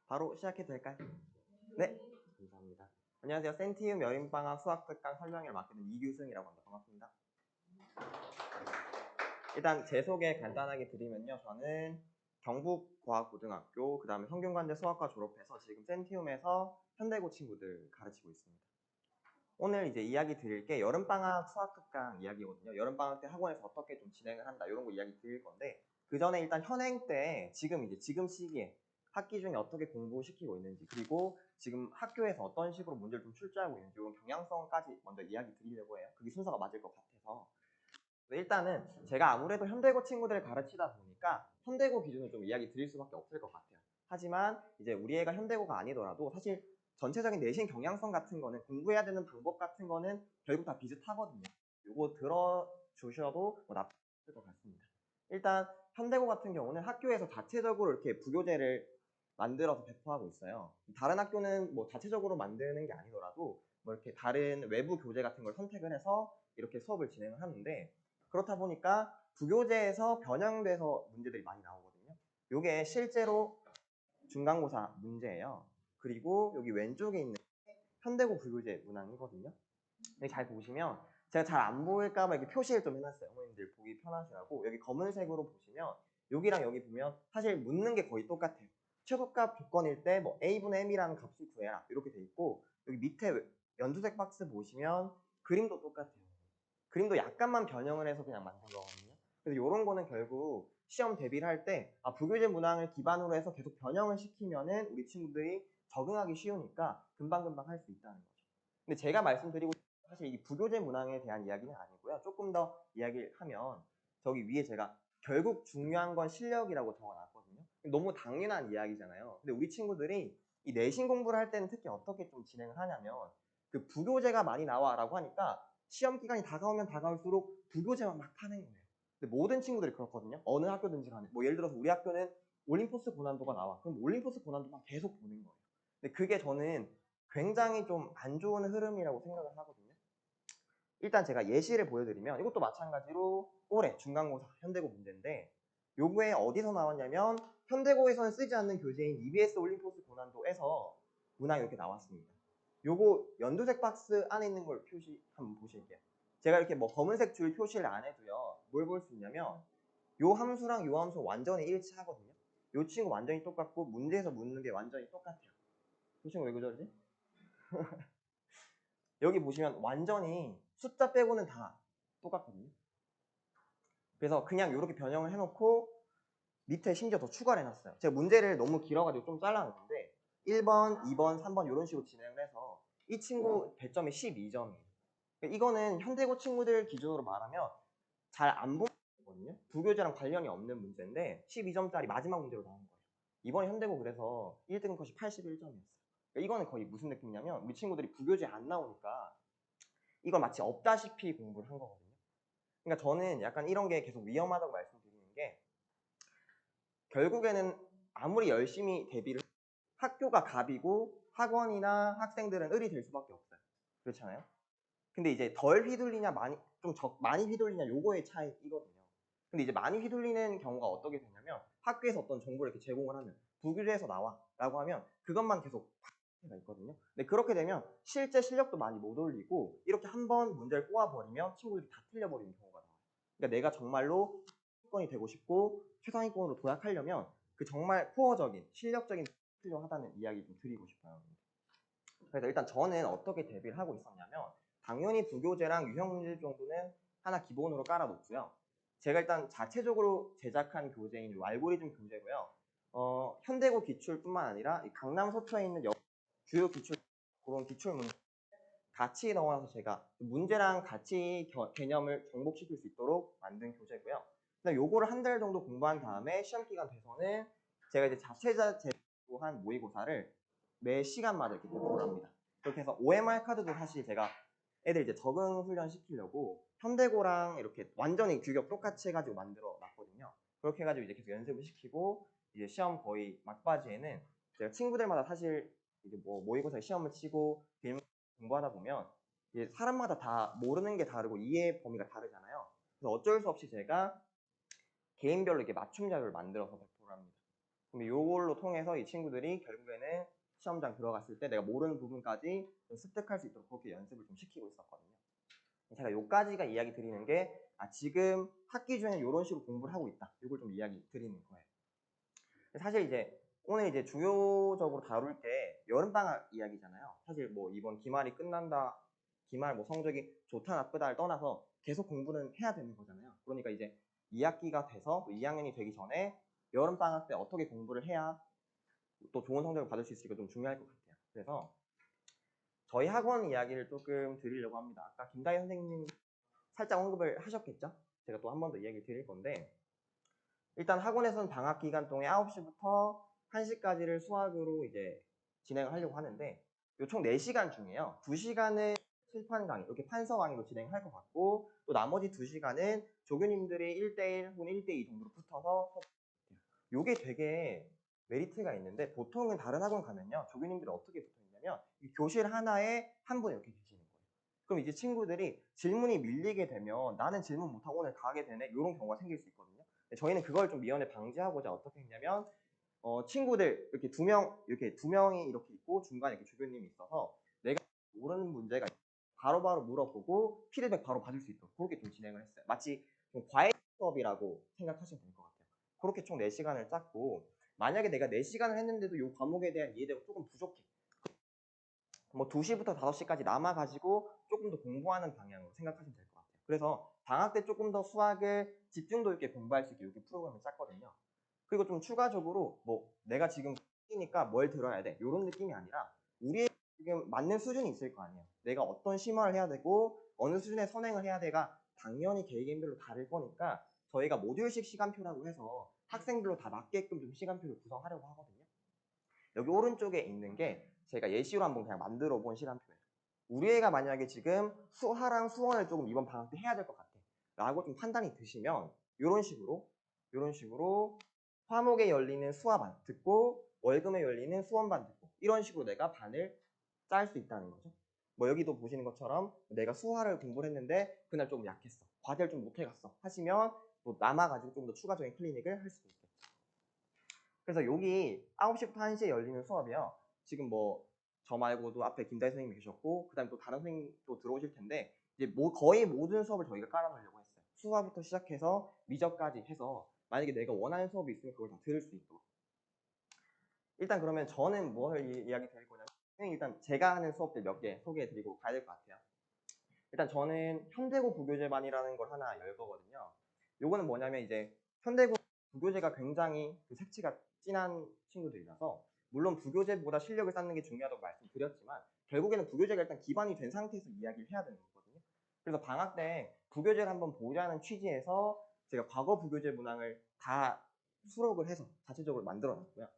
바로 시작해도 될까요? 네, 감사합니다. 안녕하세요. 센티움 여름방학 수학특강 설명회를 맡게 된 이규승이라고 합니다. 반갑습니다. 일단 제 소개 간단하게 드리면요. 저는 경북과학고등학교, 그 다음에 성균관대 수학과 졸업해서 지금 센티움에서 현대고 친구들 가르치고 있습니다. 오늘 이제 이야기 드릴 게 여름방학 수학특강 이야기거든요. 여름방학 때 학원에서 어떻게 좀 진행을 한다 이런 거 이야기 드릴 건데, 그 전에 일단 현행 때 지금 시기에 학기 중에 어떻게 공부시키고 있는지, 그리고 지금 학교에서 어떤 식으로 문제를 좀 출제하고 있는지 이런 경향성까지 먼저 이야기 드리려고 해요. 그게 순서가 맞을 것 같아서. 일단은 제가 아무래도 현대고 친구들을 가르치다 보니까 현대고 기준으로 좀 이야기 드릴 수밖에 없을 것 같아요. 하지만 이제 우리 애가 현대고가 아니더라도 사실 전체적인 내신 경향성 같은 거는, 공부해야 되는 방법 같은 거는 결국 다 비슷하거든요. 요거 들어주셔도 뭐 나쁠 것 같습니다. 일단 현대고 같은 경우는 학교에서 자체적으로 이렇게 부교재를 만들어서 배포하고 있어요. 다른 학교는 뭐 자체적으로 만드는 게 아니더라도 뭐 이렇게 다른 외부 교재 같은 걸 선택을 해서 이렇게 수업을 진행을 하는데, 그렇다 보니까 부교재에서 변형돼서 문제들이 많이 나오거든요. 요게 실제로 중간고사 문제예요. 그리고 여기 왼쪽에 있는 현대고 부교재 문항이거든요. 여기 잘 보시면 제가 잘 안 보일까봐 이렇게 표시를 좀 해놨어요. 어머님들 보기 편하시라고. 여기 검은색으로 보시면 여기랑 여기 보면 사실 묻는 게 거의 똑같아요. 최소값 조건일 때 뭐 a분의 m이라는 값을 구해라 이렇게 돼 있고, 여기 밑에 연두색 박스 보시면 그림도 똑같아요. 그림도 약간만 변형을 해서 그냥 만든 거거든요. 그래서 이런 거는 결국 시험 대비를 할 때 부교재 문항을 기반으로 해서 계속 변형을 시키면은 우리 친구들이 적응하기 쉬우니까 금방금방 할 수 있다는 거죠. 근데 제가 말씀드리고 사실 이 부교재 문항에 대한 이야기는 아니고요. 조금 더 이야기를 하면 저기 위에 제가 결국 중요한 건 실력이라고 적어놨거든요. 너무 당연한 이야기잖아요. 근데 우리 친구들이 이 내신 공부를 할 때는 특히 어떻게 좀 진행을 하냐면, 그 부교재가 많이 나와라고 하니까 시험 기간이 다가오면 다가올수록 부교재만 막 파는 거예요. 근데 모든 친구들이 그렇거든요. 어느 학교든지 간에. 뭐 예를 들어서 우리 학교는 올림포스 고난도가 나와. 그럼 올림포스 고난도만 계속 보는 거예요. 근데 그게 저는 굉장히 좀 안 좋은 흐름이라고 생각을 하거든요. 일단 제가 예시를 보여드리면 이것도 마찬가지로 올해 중간고사 현대고 문제인데, 요거에 어디서 나왔냐면 현대고에서는 쓰지 않는 교재인 EBS 올림포스 고난도에서 문항이 이렇게 나왔습니다. 요거 연두색 박스 안에 있는 걸 표시 한번 보실게요. 제가 이렇게 뭐 검은색 줄 표시를 안 해도요, 뭘 볼 수 있냐면 요 함수랑 요 함수 완전히 일치하거든요. 요 친구 완전히 똑같고 문제에서 묻는 게 완전히 똑같아요. 이 친구 왜 그러지? 여기 보시면 완전히 숫자 빼고는 다 똑같거든요. 그래서 그냥 이렇게 변형을 해놓고 밑에 심지어 더 추가를 해놨어요. 제가 문제를 너무 길어가지고 좀 잘라놨는데 1번, 2번, 3번 이런 식으로 진행을 해서 이 친구 배점이 12점이에요. 이거는 현대고 친구들 기준으로 말하면 잘 안 보는 거거든요. 부교재랑 관련이 없는 문제인데 12점짜리 마지막 문제로 나온 거예요. 이번에 현대고 그래서 1등 컷이 81점이었어요. 이거는 거의 무슨 느낌이냐면 우리 친구들이 부교재 안 나오니까 이걸 마치 없다시피 공부를 한 거거든요. 그러니까 저는 약간 이런 게 계속 위험하다고 말씀드리는 게, 결국에는 아무리 열심히 대비를 학교가 갑이고 학원이나 학생들은 을이 될 수밖에 없어요. 그렇잖아요. 근데 이제 덜 휘둘리냐 많이 휘둘리냐 요거의 차이거든요. 근데 이제 많이 휘둘리는 경우가 어떻게 되냐면, 학교에서 어떤 정보를 이렇게 제공을 하면 부교재에서 나와 라고 하면 그것만 계속 가 있거든요. 근데 그렇게 되면 실제 실력도 많이 못 올리고 이렇게 한번 문제를 꼬아버리면 친구들이 다 틀려버리는 경우가 나와요. 그러니까 내가 정말로 상위권이 되고 싶고 최상위권으로 도약하려면 그 정말 코어적인 실력적인 필요하다는 이야기 좀 드리고 싶어요. 그래서 일단 저는 어떻게 대비를 하고 있었냐면, 당연히 부교재랑 유형 문제 정도는 하나 기본으로 깔아놓고요. 제가 일단 자체적으로 제작한 교재인 알고리즘 교재고요. 현대고 기출뿐만 아니라 강남 서초에 있는 주요 기출, 그런 기출 문제 같이 넣어서 제가 문제랑 같이 개념을 정복시킬 수 있도록 만든 교재고요. 근데 요거를 한 달 정도 공부한 다음에 시험 기간 돼서는 제가 이제 자체자 제한 모의고사를 매 시간마다 이렇게 배포를 합니다. 그렇게 해서 OMR 카드도 사실 제가 애들 이제 적응 훈련 시키려고 현대고랑 이렇게 완전히 규격 똑같이 해가지고 만들어 놨거든요. 그렇게 해가지고 이제 계속 연습을 시키고, 이제 시험 거의 막바지에는 제가 친구들마다 사실 이제 뭐 모의고사 시험을 치고 공부하다 보면 이제 사람마다 다 모르는 게 다르고 이해 범위가 다르잖아요. 그래서 어쩔 수 없이 제가 개인별로 이렇게 맞춤 자료를 만들어서 배포를 합니다. 그럼 요걸로 통해서 이 친구들이 결국에는 시험장 들어갔을 때 내가 모르는 부분까지 좀 습득할 수 있도록 그렇게 연습을 좀 시키고 있었거든요. 제가 요까지가 이야기 드리는 게 지금 학기 중에 이런 식으로 공부를 하고 있다. 이걸 좀 이야기 드리는 거예요. 사실 이제 오늘 이제 주요적으로 다룰 게 여름방학 이야기잖아요. 사실 뭐 이번 기말이 끝난다, 기말 뭐 성적이 좋다 나쁘다를 떠나서 계속 공부는 해야 되는 거잖아요. 그러니까 이제 2학기가 돼서 2학년이 되기 전에 여름방학 때 어떻게 공부를 해야 또 좋은 성적을 받을 수 있을까 좀 중요할 것 같아요. 그래서 저희 학원 이야기를 조금 드리려고 합니다. 아까 김다희 선생님 살짝 언급을 하셨겠죠? 제가 또 한 번 더 이야기 드릴 건데 일단 학원에서는 방학 기간 동안 9시부터 1시까지를 수학으로 이제 진행을 하려고 하는데 요 총 4시간 중에요. 2시간은 실판 강의, 이렇게 판서 강의로 진행할 것 같고 또 나머지 2시간은 조교님들이 1대1 혹은 1대2 정도로 붙어서 요게 되게 메리트가 있는데 보통은 다른 학원 가면요. 조교님들이 어떻게 붙어 있냐면 이 교실 하나에 한 분 이렇게 계시는 거예요. 그럼 이제 친구들이 질문이 밀리게 되면 나는 질문 못하고 오늘 가게 되네 이런 경우가 생길 수 있거든요. 저희는 그걸 좀 미연에 방지하고자 어떻게 했냐면 친구들 이렇게 두 명이 이렇게 있고 중간에 이렇게 조교님이 있어서 내가 모르는 문제가 바로바로 물어보고 피드백 바로 받을 수 있도록 그렇게 좀 진행을 했어요. 마치 좀 과외 수업이라고 생각하시면 될 것 같아요. 그렇게 총 4시간을 짰고 만약에 내가 4시간을 했는데도 이 과목에 대한 이해도가 조금 부족해. 뭐 2시부터 5시까지 남아가지고 조금 더 공부하는 방향으로 생각하시면 될 것 같아요. 그래서 방학 때 조금 더 수학을 집중도 있게 공부할 수 있게 이렇게 프로그램을 짰거든요. 그리고 좀 추가적으로 뭐 내가 지금 X니까 뭘 들어야 돼 이런 느낌이 아니라 우리의 지금 맞는 수준이 있을 거 아니에요. 내가 어떤 심화를 해야 되고 어느 수준의 선행을 해야 돼가 당연히 개개인별로 다를 거니까 저희가 모듈식 시간표라고 해서 학생들로 다 맞게끔 좀 시간표를 구성하려고 하거든요. 여기 오른쪽에 있는 게 제가 예시로 한번 그냥 만들어 본 시간표예요. 우리 애가 만약에 지금 수하랑 수원을 조금 이번 방학 때 해야 될 것 같아 라고 좀 판단이 드시면 이런 식으로 화목에 열리는 수화반 듣고 월금에 열리는 수원반 듣고 이런 식으로 내가 반을 짤 수 있다는 거죠. 뭐 여기도 보시는 것처럼 내가 수화를 공부를 했는데 그날 좀 약했어. 과제를 좀 못해갔어. 하시면 뭐 남아가지고 좀 더 추가적인 클리닉을 할 수도 있겠죠. 그래서 여기 9시부터 1시에 열리는 수업이요. 지금 뭐 저 말고도 앞에 김다희 선생님이 계셨고 그다음에 또 다른 선생님도 들어오실 텐데 이제 거의 모든 수업을 저희가 깔아놓으려고 했어요. 수화부터 시작해서 미적까지 해서 만약에 내가 원하는 수업이 있으면 그걸 다 들을 수 있도록. 일단 그러면 저는 뭘 이야기 드릴 거냐면 일단 제가 하는 수업들 몇 개 소개해 드리고 가야 될 것 같아요. 일단 저는 현대고 부교재반이라는 걸 하나 열 거거든요. 요거는 뭐냐면 이제 현대고 부교재가 굉장히 그 색채가 진한 친구들이라서 물론 부교재보다 실력을 쌓는 게 중요하다고 말씀드렸지만 결국에는 부교재가 일단 기반이 된 상태에서 이야기를 해야 되는 거거든요. 그래서 방학 때 부교재를 한번 보자는 취지에서 제가 과거 부교재 문항을 다 수록을 해서 자체적으로 만들어 놨고요.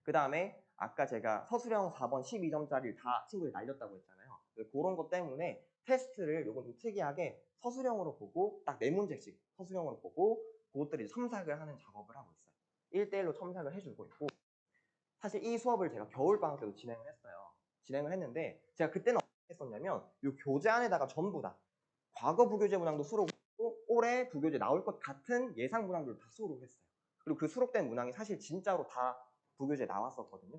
그 다음에 아까 제가 서술형 4번 12점짜리를 다 친구들이 날렸다고 했잖아요. 그런 것 때문에 테스트를 요건 좀 특이하게 서술형으로 보고 딱 4문제씩 서술형으로 보고 그것들이 첨삭을 하는 작업을 하고 있어요. 1대1로 첨삭을 해주고 있고 사실 이 수업을 제가 겨울방학 때도 진행을 했어요. 진행을 했는데 제가 그때는 어떻게 했었냐면 이 교재 안에다가 전부 다 과거 부교재 문항도 수록하고 올해 부교재 나올 것 같은 예상 문항들을 다 수록을 했어요. 그리고 그 수록된 문항이 사실 진짜로 다 부교재에 나왔었거든요.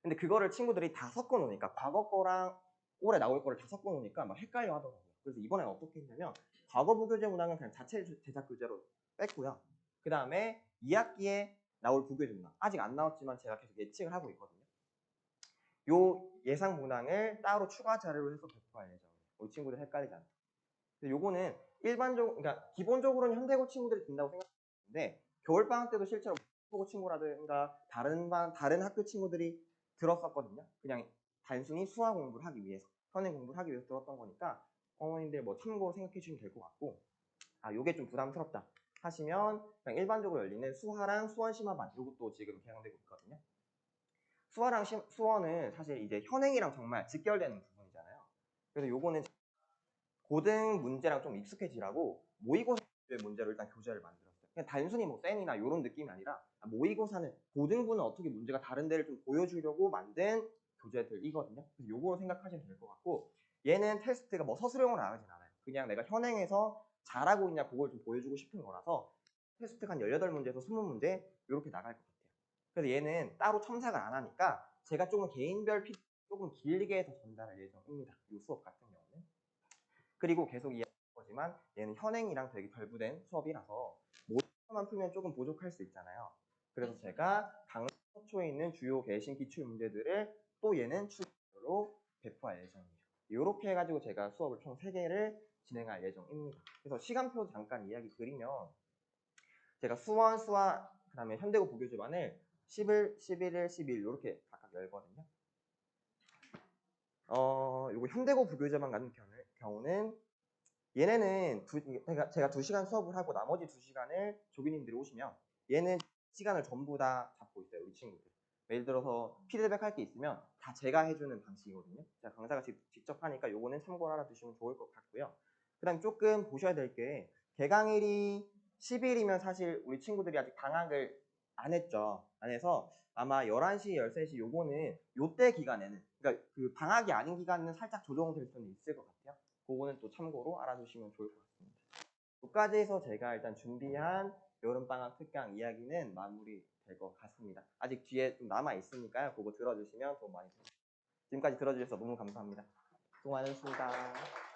근데 그거를 친구들이 다 섞어 놓으니까 과거 거랑 올해 나올 거를 다 섞어 놓으니까 막 헷갈려 하더라고요. 그래서 이번엔 어떻게 했냐면 과거 부교재 문항은 그냥 자체 제작 교재로 뺐고요. 그 다음에 2학기에 나올 부교재 문항 아직 안 나왔지만 제가 계속 예측을 하고 있거든요. 요 예상 문항을 따로 추가 자료로 해서 배포할 예정이에요. 우리 친구들 헷갈리지 않게. 요거는 일반적으로 그러니까 기본적으로는 현대고 친구들이 된다고 생각하는데 겨울방학 때도 실제로 현대고 친구라든가 다른 학교 친구들이 들었었거든요. 그냥 단순히 수학 공부를 하기 위해서 선행 공부를 하기 위해서 들었던 거니까 어머님들 뭐 참고로 생각해 주시면 될 것 같고 요게 좀 부담스럽다 하시면 그냥 일반적으로 열리는 수화랑 수원 심화반 요것도 지금 개강되고 있거든요. 수화랑 수원은 사실 이제 현행이랑 정말 직결되는 부분이잖아요. 그래서 요거는 고등 문제랑 좀 익숙해지라고 모의고사 문제로 일단 교재를 만들었어요. 그냥 단순히 뭐 쌤이나 이런 느낌이 아니라 모의고사는 고등부는 어떻게 문제가 다른 데를 좀 보여주려고 만든 교재들이거든요. 그래서 요거로 생각하시면 될 것 같고 얘는 테스트가 뭐 서술형으로 나가진 않아요. 그냥 내가 현행에서 잘하고 있냐 그걸 좀 보여주고 싶은 거라서 테스트 한 18문제에서 20문제 이렇게 나갈 것 같아요. 그래서 얘는 따로 첨삭을 안 하니까 제가 조금 개인별 피드백 조금 길게 해서 전달할 예정입니다. 이 수업 같은 경우는. 그리고 계속 이야기할 거지만 얘는 현행이랑 되게 결부된 수업이라서 모의고사만 풀면 조금 부족할 수 있잖아요. 그래서 제가 강의 서초에 있는 주요 개심 기출 문제들을 또 얘는 추가로 배포할 예정이에요. 이렇게 해가지고 제가 수업을 총 3개를 진행할 예정입니다. 그래서 시간표 잠깐 이야기 드리면 제가 수원, 수학, 그 다음에 현대고 부교재반을 10일, 11일, 12일 이렇게 각각 열거든요. 요거 현대고 부교재반 같은 경우는 얘네는 제가 2시간 수업을 하고 나머지 2시간을 조교님들이 오시면 얘는 시간을 전부 다 잡고 있어요. 우리 친구들. 예를 들어서 피드백 할 게 있으면 다 제가 해주는 방식이거든요. 제가 강사가 직접 하니까 요거는 참고를 알아두시면 좋을 것 같고요. 그 다음에 조금 보셔야 될 게 개강일이 10일이면 사실 우리 친구들이 아직 방학을 안 했죠. 안 해서 아마 11시, 13시 요거는 요때 기간에는 그러니까 그 방학이 아닌 기간은 살짝 조정될 수는 있을 것 같아요. 그거는 또 참고로 알아두시면 좋을 것 같습니다. 여기까지 해서 제가 일단 준비한 여름방학 특강 이야기는 마무리될 것 같습니다. 아직 뒤에 좀 남아있으니까요. 그거 들어주시면 도움 많이 됩니다. 지금까지 들어주셔서 너무 감사합니다. 수고 많으셨습니다.